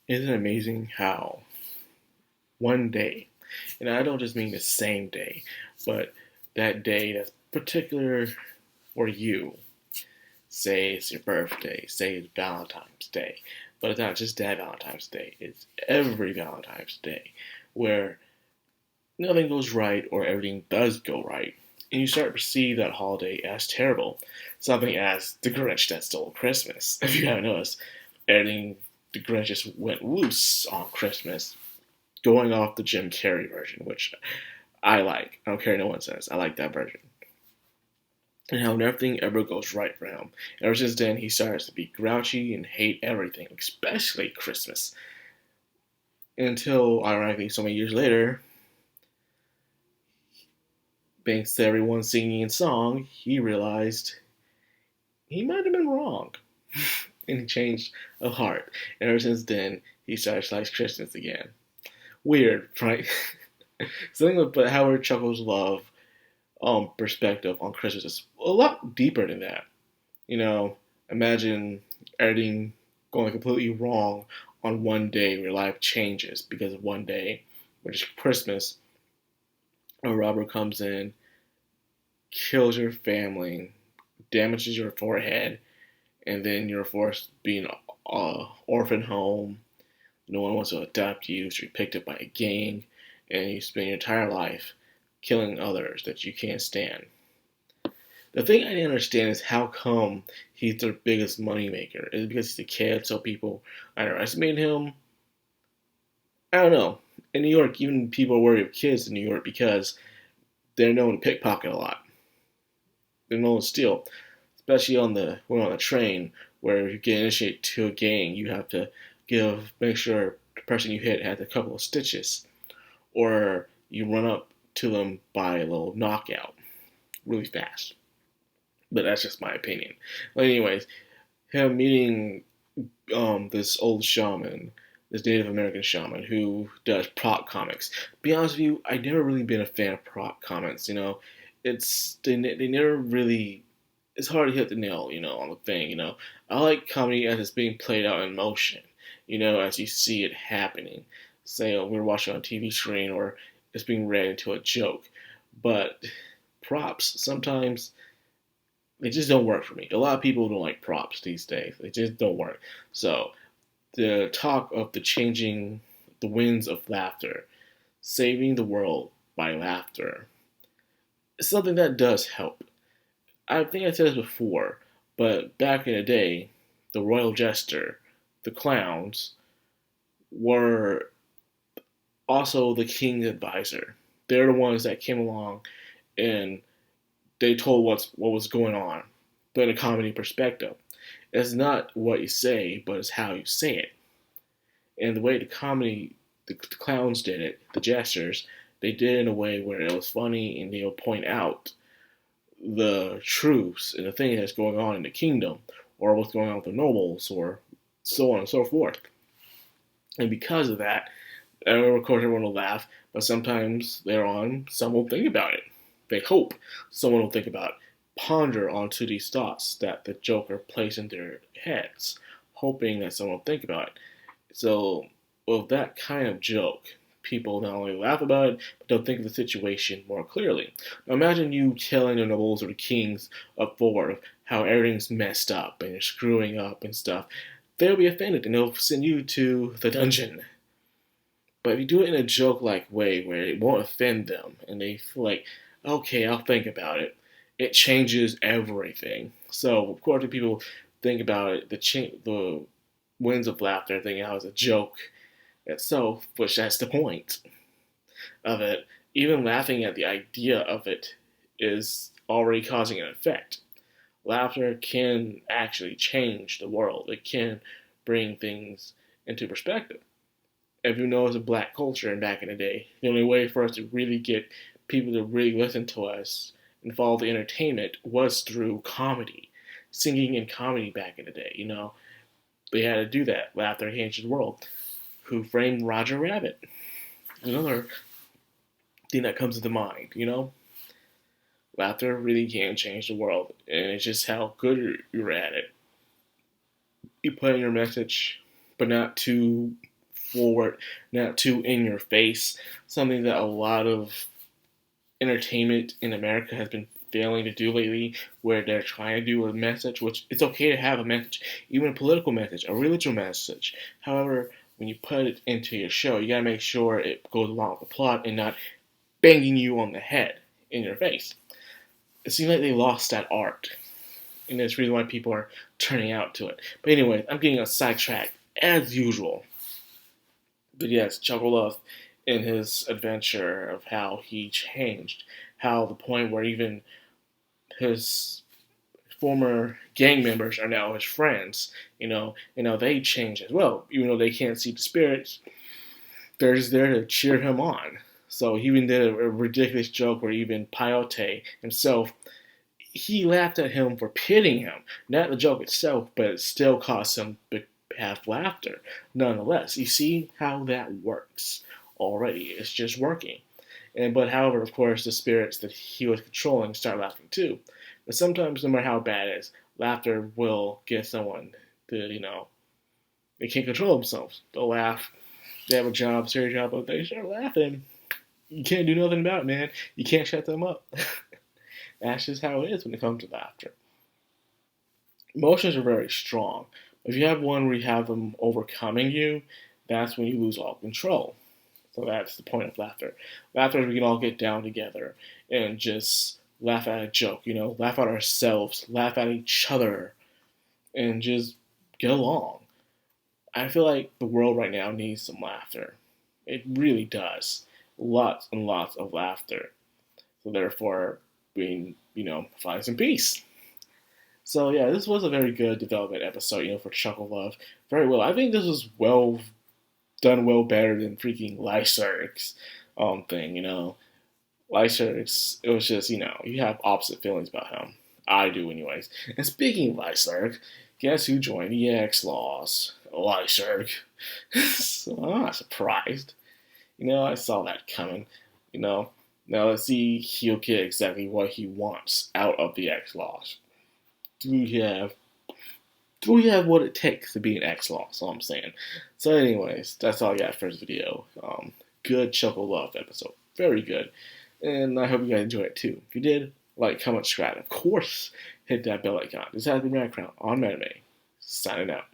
Isn't it amazing how one day, and I don't just mean the same day, but that day that's particular for you, say it's your birthday, say it's Valentine's Day, but it's not just that Valentine's Day, it's every Valentine's Day where nothing goes right or everything does go right. And you start to perceive that holiday as terrible. Something as the Grinch that stole Christmas. If you haven't noticed, everything the Grinch just went loose on Christmas, going off the Jim Carrey version, which I like. I don't care what no one says. I like that version. And how nothing ever goes right for him. Ever since then, he starts to be grouchy and hate everything, especially Christmas. Until, ironically, so many years later, thanks to everyone singing a song, he realized he might have been wrong. And he changed of heart. And ever since then, he started to like Christmas again. Weird, right? Something about Howard Chuckles' love perspective on Christmas is a lot deeper than that. You know, imagine everything going completely wrong on one day where your life changes because of one day, which is Christmas. A robber comes in, kills your family, damages your forehead, and then you're forced to be in an orphan home. No one wants to adopt you, so you're picked up by a gang, and you spend your entire life killing others that you can't stand. The thing I didn't understand is how come he's their biggest moneymaker. Is it because he's a kid, so people underestimate him? I don't know. In New York, even people are worried of kids in New York because they're known to pickpocket a lot. They're known to steal, especially when on the train, where you get initiated to a gang, you have to make sure the person you hit has a couple of stitches, or you run up to them by a little knockout really fast. But that's just my opinion. But anyways, him meeting this old shaman, this Native American shaman who does prop comics. To be honest with you, I've never really been a fan of prop comics. They never really. It's hard to hit the nail, on the thing. I like comedy as it's being played out in motion. As you see it happening. Say we're watching on a TV screen or it's being read into a joke. But props sometimes they just don't work for me. A lot of people don't like props these days. They just don't work. So the talk of the changing the winds of laughter, saving the world by laughter, is something that does help. I think I said this before, but back in the day, the royal jester, the clowns, were also the king's advisor. They're the ones that came along and they told what was going on, but in a comedy perspective. It's not what you say, but it's how you say it. And the way the clowns did it, the jesters, they did it in a way where it was funny and they would point out the truths and the thing that's going on in the kingdom, or what's going on with the nobles, or so on and so forth. And because of that, of course everyone will laugh, but sometimes later on, someone will think about it. They hope someone will think about it, ponder onto these thoughts that the Joker placed in their heads, hoping that someone will think about it. So, with that kind of joke, people not only laugh about it, but they'll think of the situation more clearly. Now, imagine you telling the nobles or the kings up forward how everything's messed up and you're screwing up and stuff. They'll be offended and they'll send you to the dungeon. But if you do it in a joke-like way where it won't offend them and they feel like, okay, I'll think about it, it changes everything. So, of course, when people think about it, the winds of laughter, thinking how it's a joke itself, which that's the point of it. Even laughing at the idea of it is already causing an effect. Laughter can actually change the world. It can bring things into perspective. If you know, it's a black culture and back in the day, the only way for us to really get people to really listen to us and follow the entertainment was through comedy. Singing and comedy back in the day, they had to do that. Laughter changed the world. Who framed Roger Rabbit? Another thing that comes to mind. Laughter really can change the world, and it's just how good you're at it. You put in your message, but not too forward, not too in your face. Something that a lot of entertainment in America has been failing to do lately, where they're trying to do a message, which it's okay to have a message, even a political message, a religious message. However, when you put it into your show, you gotta make sure it goes along with the plot and not banging you on the head in your face. It seems like they lost that art, and that's the reason why people are turning out to it. But anyway, I'm getting a sidetrack as usual. But yes, Chuckleluff in his adventure of how he changed, how the point where even his former gang members are now his friends, and now they change as well. Even though they can't see the spirits, they're just there to cheer him on. So he even did a ridiculous joke where even Peyote himself, he laughed at him for pitying him. Not the joke itself, but it still caused him to have laughter. Nonetheless, you see how that works already. It's just working. But however, of course, the spirits that he was controlling start laughing too. But sometimes, no matter how bad it is, laughter will get someone to, they can't control themselves. They'll laugh. They have a job, serious job, but they start laughing. You can't do nothing about it, man. You can't shut them up. That's just how it is when it comes to laughter. Emotions are very strong. If you have one where you have them overcoming you, that's when you lose all control. So that's the point of laughter. Laughter is we can all get down together and just laugh at a joke, laugh at ourselves, laugh at each other, and just get along. I feel like the world right now needs some laughter. It really does. Lots and lots of laughter. So therefore, find some peace. So yeah, this was a very good development episode, for Chuckle Love. Very well. I think this was done well better than freaking Lyserg's thing, Lyserg's, it was just, you have opposite feelings about him. I do anyways. And speaking of Lyserg, guess who joined the X-Laws? Lyserg. So I'm not surprised. I saw that coming. Now let's see he'll get exactly what he wants out of the X-Laws. Do we have what it takes to be an X-Law? That's all I'm saying. So anyways, that's all I got for this video. Good Chuckle Love episode. Very good. And I hope you guys enjoyed it too. If you did, like, comment, subscribe. Of course, hit that bell icon. This has been Madcrown on Anime. Signing out.